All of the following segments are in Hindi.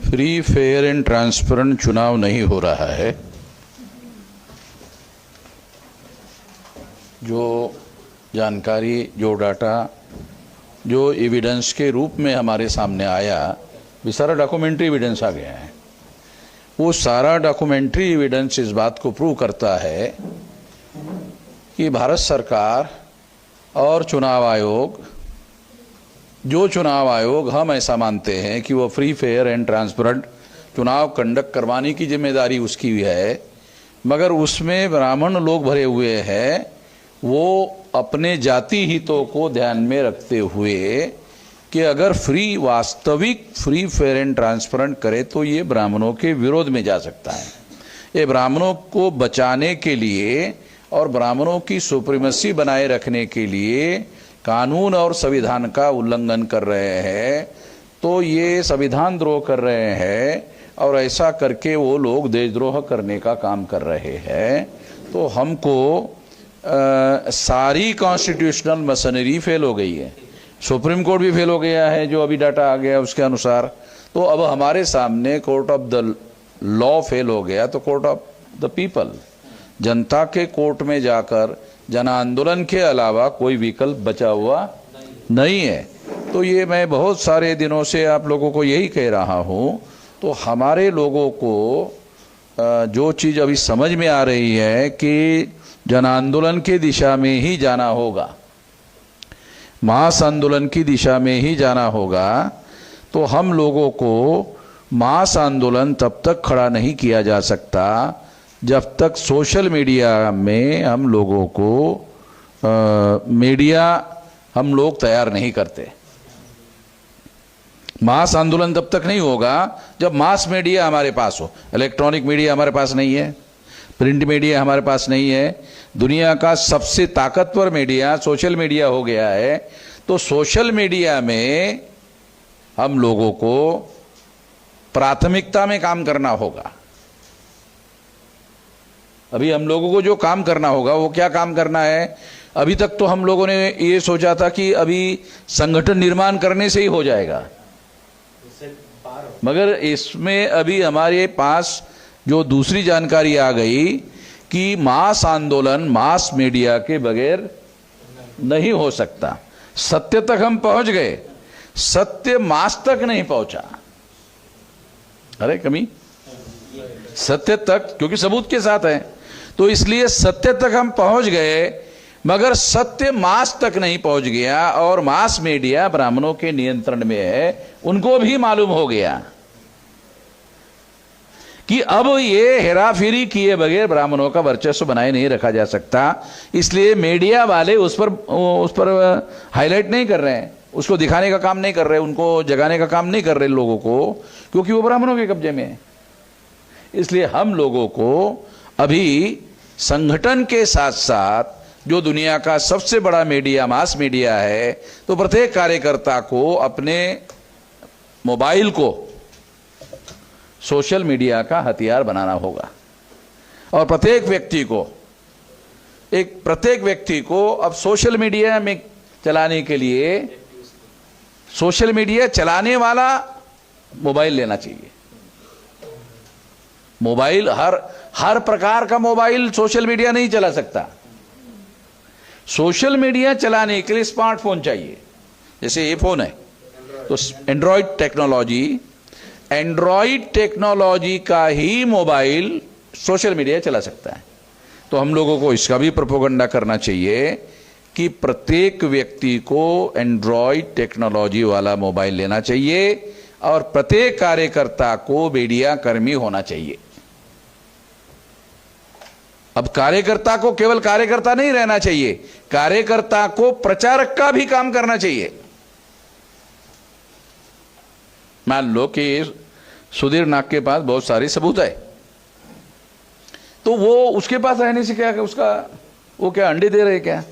फ्री फेयर एंड ट्रांसपेरेंट चुनाव नहीं हो रहा है। जो जानकारी, जो डाटा, जो एविडेंस के रूप में हमारे सामने आया, वो सारा डॉक्यूमेंट्री एविडेंस आ गया है। वो सारा डॉक्यूमेंट्री एविडेंस इस बात को प्रूव करता है कि भारत सरकार और चुनाव आयोग, जो चुनाव आयोग हम ऐसा मानते हैं कि वो फ्री फेयर एंड ट्रांसपेरेंट चुनाव कंडक्ट करवाने की जिम्मेदारी उसकी भी है, मगर उसमें ब्राह्मण लोग भरे हुए हैं। वो अपने जाति हितों को ध्यान में रखते हुए कि अगर वास्तविक फ्री फेयर एंड ट्रांसपेरेंट करे तो ये ब्राह्मणों के विरोध में जा सकता है। ये ब्राह्मणों को बचाने के लिए और ब्राह्मणों की सुप्रीमेसी बनाए रखने के लिए कानून और संविधान का उल्लंघन कर रहे हैं। तो ये संविधान द्रोह कर रहे हैं और ऐसा करके वो लोग देशद्रोह करने का काम कर रहे हैं। तो हमको सारी कॉन्स्टिट्यूशनल मशीनरी फेल हो गई है। सुप्रीम कोर्ट भी फेल हो गया है, जो अभी डाटा आ गया उसके अनुसार। तो अब हमारे सामने court of the law fail हो गया, तो कोर्ट ऑफ द पीपल, जनता के कोर्ट में जाकर जन आंदोलन के अलावा कोई विकल्प बचा हुआ नहीं है। तो ये मैं बहुत सारे दिनों से आप लोगों को यही कह रहा हूँ। तो हमारे लोगों को जो चीज़ अभी समझ में आ रही है कि जन आंदोलन की दिशा में ही जाना होगा, मास आंदोलन की दिशा में ही जाना होगा। तो हम लोगों को मास आंदोलन तब तक खड़ा नहीं किया जा सकता जब तक सोशल मीडिया में हम लोगों को मीडिया हम लोग तैयार नहीं करते। मास आंदोलन तब तक नहीं होगा जब मास मीडिया हमारे पास हो। इलेक्ट्रॉनिक मीडिया हमारे पास नहीं है, प्रिंट मीडिया हमारे पास नहीं है। दुनिया का सबसे ताकतवर मीडिया सोशल मीडिया हो गया है। तो सोशल मीडिया में हम लोगों को प्राथमिकता में काम करना होगा। अभी हम लोगों को जो काम करना होगा वो क्या काम करना है? अभी तक तो हम लोगों ने ये सोचा था कि अभी संगठन निर्माण करने से ही हो जाएगा, मगर इसमें अभी हमारे पास जो दूसरी जानकारी आ गई कि मास आंदोलन मास मीडिया के बगैर नहीं हो सकता। सत्य तक हम पहुंच गए, सत्य मास तक नहीं पहुंचा। अरे कमी सत्य तक, क्योंकि सबूत के साथ है, तो इसलिए सत्य तक हम पहुंच गए, मगर सत्य मास तक नहीं पहुंच गया। और मास मीडिया ब्राह्मणों के नियंत्रण में है। उनको भी मालूम हो गया कि अब ये हेराफेरी किए बगैर ब्राह्मणों का वर्चस्व बनाए नहीं रखा जा सकता। इसलिए मीडिया वाले उस पर हाईलाइट नहीं कर रहे हैं, उसको दिखाने का काम नहीं कर रहे, उनको जगाने का काम नहीं कर रहे लोगों को, क्योंकि वो ब्राह्मणों के कब्जे में है। इसलिए हम लोगों को अभी संगठन के साथ साथ जो दुनिया का सबसे बड़ा मीडिया मास मीडिया है, तो प्रत्येक कार्यकर्ता को अपने मोबाइल को सोशल मीडिया का हथियार बनाना होगा। और प्रत्येक व्यक्ति को अब सोशल मीडिया में चलाने के लिए सोशल मीडिया चलाने वाला मोबाइल लेना चाहिए। मोबाइल हर प्रकार का मोबाइल सोशल मीडिया नहीं चला सकता। सोशल मीडिया चलाने के लिए स्मार्टफोन चाहिए। जैसे ये फोन है तो एंड्रॉइड टेक्नोलॉजी का ही मोबाइल सोशल मीडिया चला सकता है। तो हम लोगों को इसका भी प्रोपेगेंडा करना चाहिए कि प्रत्येक व्यक्ति को एंड्रॉइड टेक्नोलॉजी वाला मोबाइल लेना चाहिए और प्रत्येक कार्यकर्ता को मीडिया कर्मी होना चाहिए। अब कार्यकर्ता को केवल कार्यकर्ता नहीं रहना चाहिए, कार्यकर्ता को प्रचारक का भी काम करना चाहिए। मान लो कि सुधीर नाग के पास बहुत सारे सबूत है, तो वो उसके पास रहने से क्या, वो क्या अंडे दे रहे क्या?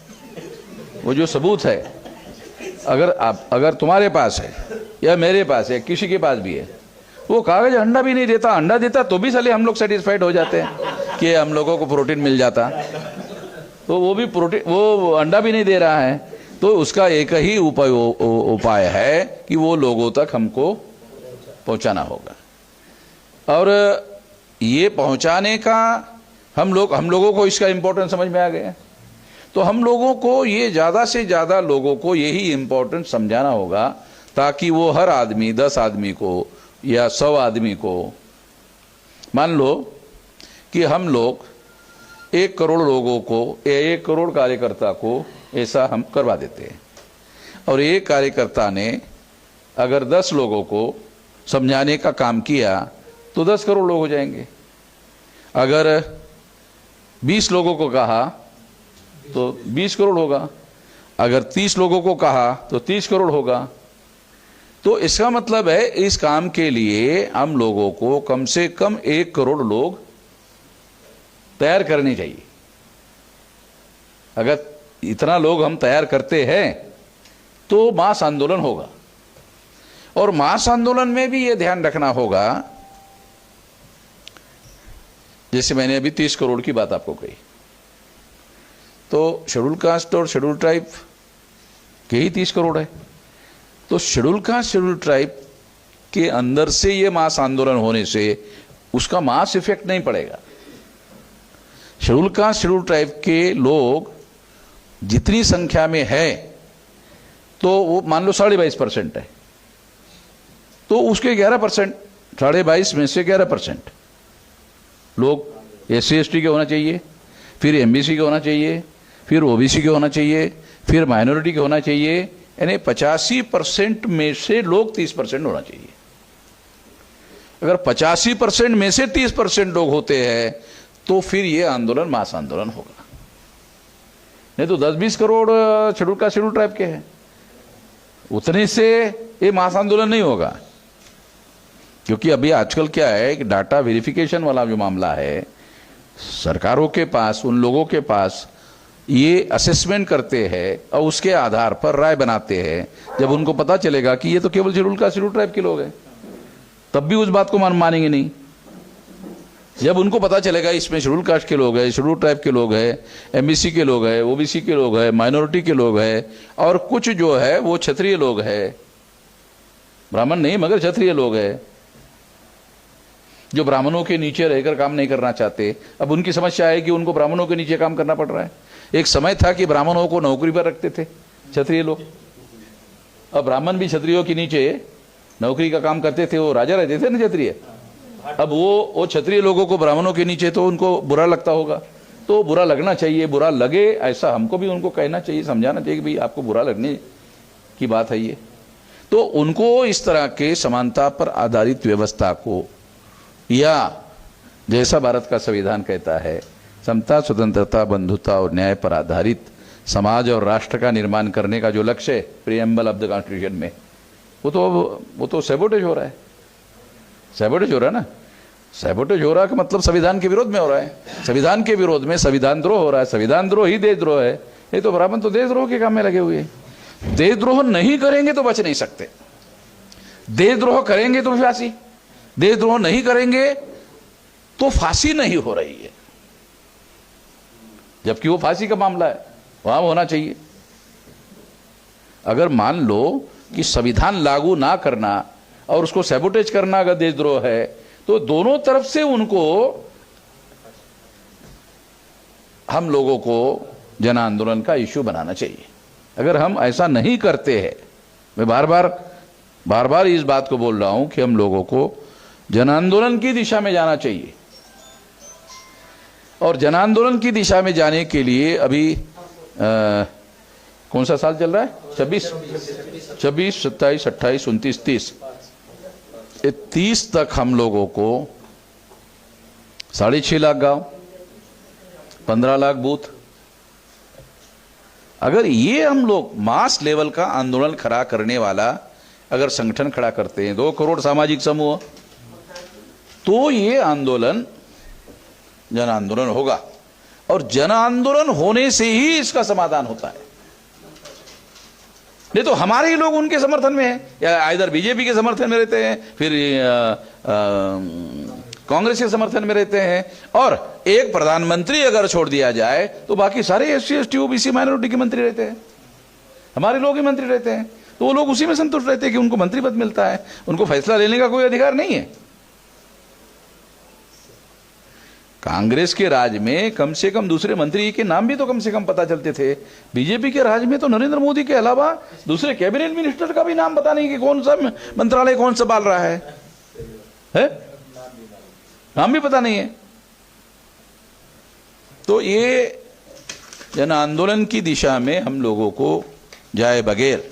वो जो सबूत है, अगर तुम्हारे पास है या मेरे पास है, किसी के पास भी है, वो कागज अंडा भी नहीं देता, अंडा देता तो भी साले हम लोग सेटिस्फाइड हो जाते हैं कि हम लोगों को प्रोटीन मिल जाता। तो वो अंडा भी नहीं दे रहा है, तो उसका एक ही उपाय है कि वो लोगों तक हमको पहुंचाना होगा। और ये पहुंचाने का हम लोगों को इसका इम्पोर्टेंस समझ में आ गया। तो हम लोगों को ये ज़्यादा से ज़्यादा लोगों को यही इम्पोर्टेंस समझाना होगा, ताकि वो हर आदमी 10 आदमी को या 100 आदमी को, मान लो कि हम लोग 1 करोड़ लोगों को या 1 करोड़ कार्यकर्ता को ऐसा हम करवा देते हैं, और एक कार्यकर्ता ने अगर 10 लोगों को समझाने का काम किया तो 10 करोड़ लोग हो जाएंगे। अगर 20 लोगों को कहा तो 20 करोड़ होगा, अगर 30 लोगों को कहा तो 30 करोड़ होगा। तो इसका मतलब है इस काम के लिए हम लोगों को कम से कम 1 करोड़ लोग तैयार करने चाहिए। अगर इतना लोग हम तैयार करते हैं तो मास आंदोलन होगा। और मास आंदोलन में भी ये ध्यान रखना होगा, जैसे मैंने अभी 30 करोड़ की बात आपको कही, तो शेड्यूल कास्ट और शेड्यूल ट्राइब के ही 30 करोड़ है। तो शेड्यूल कास्ट शेड्यूल ट्राइब के अंदर से ये मास आंदोलन होने से उसका मास इफेक्ट नहीं पड़ेगा। शेड्यूल कास्ट शेड्यूल ट्राइब के लोग जितनी संख्या में है, तो वो मान लो 22.5% है, तो उसके 11%, 22.5 में से 11% लोग SC/ST के होना चाहिए, फिर MBC के होना चाहिए, फिर OBC के होना चाहिए, फिर माइनॉरिटी के होना चाहिए। यानी 85% में से लोग 30% होना चाहिए। अगर 85% में से 30% लोग होते हैं तो फिर ये आंदोलन मास आंदोलन होगा। नहीं तो 10-20 crore schedule caste schedule tribe के हैं, उतने से ये मास आंदोलन नहीं होगा। क्योंकि अभी आजकल क्या है कि डाटा वेरिफिकेशन वाला जो मामला है, सरकारों के पास, उन लोगों के पास ये असेसमेंट करते हैं और उसके आधार पर राय बनाते हैं। जब उनको पता चलेगा कि ये तो केवल शेड्यूल कास्ट शेड्यूल ट्राइब के लोग हैं, तब भी उस बात को मानेंगे नहीं। जब उनको पता चलेगा इसमें शेड्यूल कास्ट के लोग हैं, शेड्यूल ट्राइब के लोग हैं, MBC के लोग हैं, OBC के लोग हैं, माइनॉरिटी के लोग हैं, और कुछ जो है वो क्षत्रिय लोग हैं, ब्राह्मण नहीं मगर क्षत्रिय लोग हैं, जो ब्राह्मणों के नीचे रहकर काम नहीं करना चाहते। अब उनकी समस्या है कि उनको ब्राह्मणों के नीचे काम करना पड़ रहा है। एक समय था कि ब्राह्मणों को नौकरी पर रखते थे क्षत्रिय लोग, अब ब्राह्मण भी क्षत्रियों के नीचे नौकरी का काम करते थे, वो राजा रहते थे ना क्षत्रिय। अब वो क्षत्रिय लोगों को ब्राह्मणों के नीचे, तो उनको बुरा लगता होगा। तो बुरा लगना चाहिए, बुरा लगे ऐसा हमको भी उनको कहना चाहिए, समझाना चाहिए कि भाई आपको बुरा लगने की बात है ये। तो उनको इस तरह के समानता पर आधारित व्यवस्था को, या जैसा भारत का संविधान कहता है, समता, स्वतंत्रता, बंधुता और न्याय पर आधारित समाज और राष्ट्र का निर्माण करने का जो लक्ष्य है प्रीएम्बल ऑफ द कॉन्स्टिट्यूशन में, वो तो सैबोटेज हो रहा है। सैबोटेज हो रहा है ना, सैबोटेज हो रहा है का मतलब संविधान के विरोध में हो रहा है। संविधान के विरोध में संविधान द्रोह हो रहा है। संविधान द्रोह ही देशद्रोह है। ये तो ब्राह्मण तो देशद्रोह के काम में लगे हुए हैं। देशद्रोह नहीं करेंगे तो बच नहीं सकते, देशद्रोह करेंगे तो फांसी, देशद्रोह नहीं करेंगे तो फांसी नहीं हो रही है, जबकि वो फांसी का मामला है, वहां होना चाहिए। अगर मान लो कि संविधान लागू ना करना और उसको सैबोटेज करना अगर देशद्रोह है, तो दोनों तरफ से उनको, हम लोगों को जन आंदोलन का इश्यू बनाना चाहिए। अगर हम ऐसा नहीं करते हैं, मैं बार बार इस बात को बोल रहा हूं कि हम लोगों को जन आंदोलन की दिशा में जाना चाहिए। और जन आंदोलन की दिशा में जाने के लिए अभी कौन सा साल चल रहा है? 26, 27, 28, 29, 30, 30 तक हम लोगों को 6.5 लाख गांव, 15 लाख बूथ, अगर ये हम लोग मास लेवल का आंदोलन खड़ा करने वाला अगर संगठन खड़ा करते हैं, 2 करोड़ सामाजिक समूह, तो ये आंदोलन जन आंदोलन होगा। और जन आंदोलन होने से ही इसका समाधान होता है। नहीं तो हमारे ही लोग उनके समर्थन में हैं, या इधर बीजेपी के समर्थन में रहते हैं, फिर कांग्रेस के समर्थन में रहते हैं। और एक प्रधानमंत्री अगर छोड़ दिया जाए तो बाकी सारे SC, ST, OBC, माइनॉरिटी के मंत्री रहते हैं, हमारे लोग ही मंत्री रहते हैं। तो वो लोग उसी में संतुष्ट रहते हैं कि उनको मंत्री पद मिलता है, उनको फैसला लेने का कोई अधिकार नहीं है। कांग्रेस के राज में कम से कम दूसरे मंत्री के नाम भी तो कम से कम पता चलते थे। बीजेपी के राज में तो नरेंद्र मोदी के अलावा दूसरे कैबिनेट मिनिस्टर का भी नाम पता नहीं कि कौन सा मंत्रालय कौन संभाल रहा है? नाम भी पता नहीं है। तो ये जन आंदोलन की दिशा में हम लोगों को जाए बगैर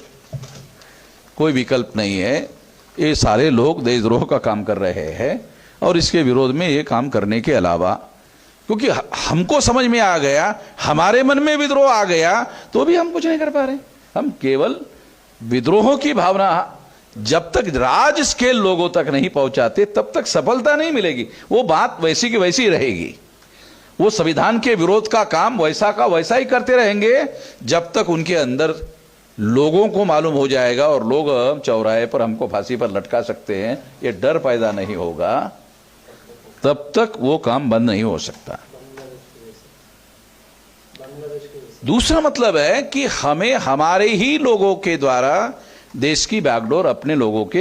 कोई विकल्प नहीं है। ये सारे लोग देशद्रोह का काम कर रहे हैं और इसके विरोध में ये काम करने के अलावा, क्योंकि हमको समझ में आ गया, हमारे मन में विद्रोह आ गया, तो भी हम कुछ नहीं कर पा रहे। हम केवल विद्रोह की भावना जब तक राज स्केल लोगों तक नहीं पहुंचाते तब तक सफलता नहीं मिलेगी। वो बात वैसी की वैसी रहेगी। वो संविधान के विरोध का काम वैसा का वैसा ही करते रहेंगे जब तक उनके अंदर लोगों को मालूम हो जाएगा और लोग चौराहे पर हमको फांसी पर लटका सकते हैं, ये डर पैदा नहीं होगा, तब तक वो काम बंद नहीं हो सकता। दूसरा मतलब है कि हमें हमारे ही लोगों के द्वारा देश की बैकडोर अपने लोगों के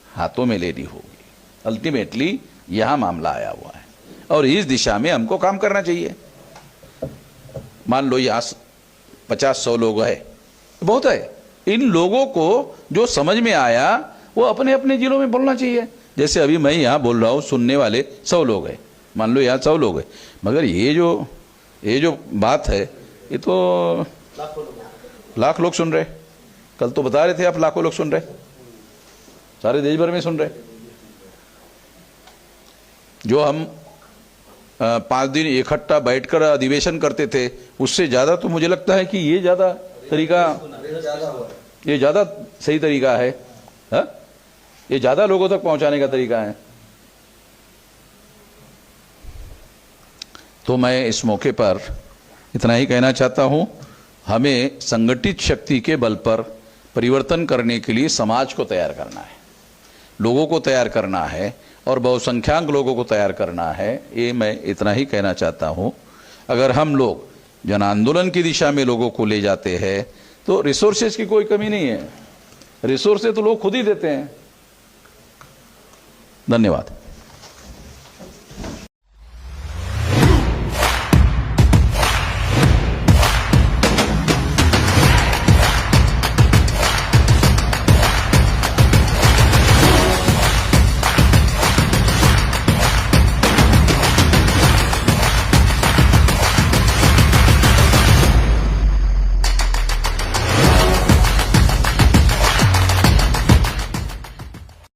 हाथों में लेनी होगी। अल्टीमेटली यहां मामला आया हुआ है और इस दिशा में हमको काम करना चाहिए। मान लो यहां 50-100 लोग है, बहुत है। इन लोगों को जो समझ में आया वो अपने अपने जिलों में बोलना चाहिए। जैसे अभी मैं यहां बोल रहा हूं, सुनने वाले 100 लोग हैं, मान लो यहां 100 लोग हैं, मगर ये जो बात है ये तो लाख लोग सुन रहे। कल तो बता रहे थे आप लाखों लोग सुन रहे, सारे देश भर में सुन रहे। जो हम 5 दिन इकट्ठा बैठकर अधिवेशन करते थे, उससे ज्यादा तो मुझे लगता है कि ये ज्यादा तरीका, ये ज्यादा सही तरीका है। हा? ये ज्यादा लोगों तक पहुंचाने का तरीका है। तो मैं इस मौके पर इतना ही कहना चाहता हूं, हमें संगठित शक्ति के बल पर परिवर्तन करने के लिए समाज को तैयार करना है, लोगों को तैयार करना है और बहुसंख्यक लोगों को तैयार करना है। ये मैं इतना ही कहना चाहता हूं। अगर हम लोग जन आंदोलन की दिशा में लोगों को ले जाते हैं तो रिसोर्सेज की कोई कमी नहीं है, रिसोर्सेज तो लोग खुद ही देते हैं। धन्यवाद।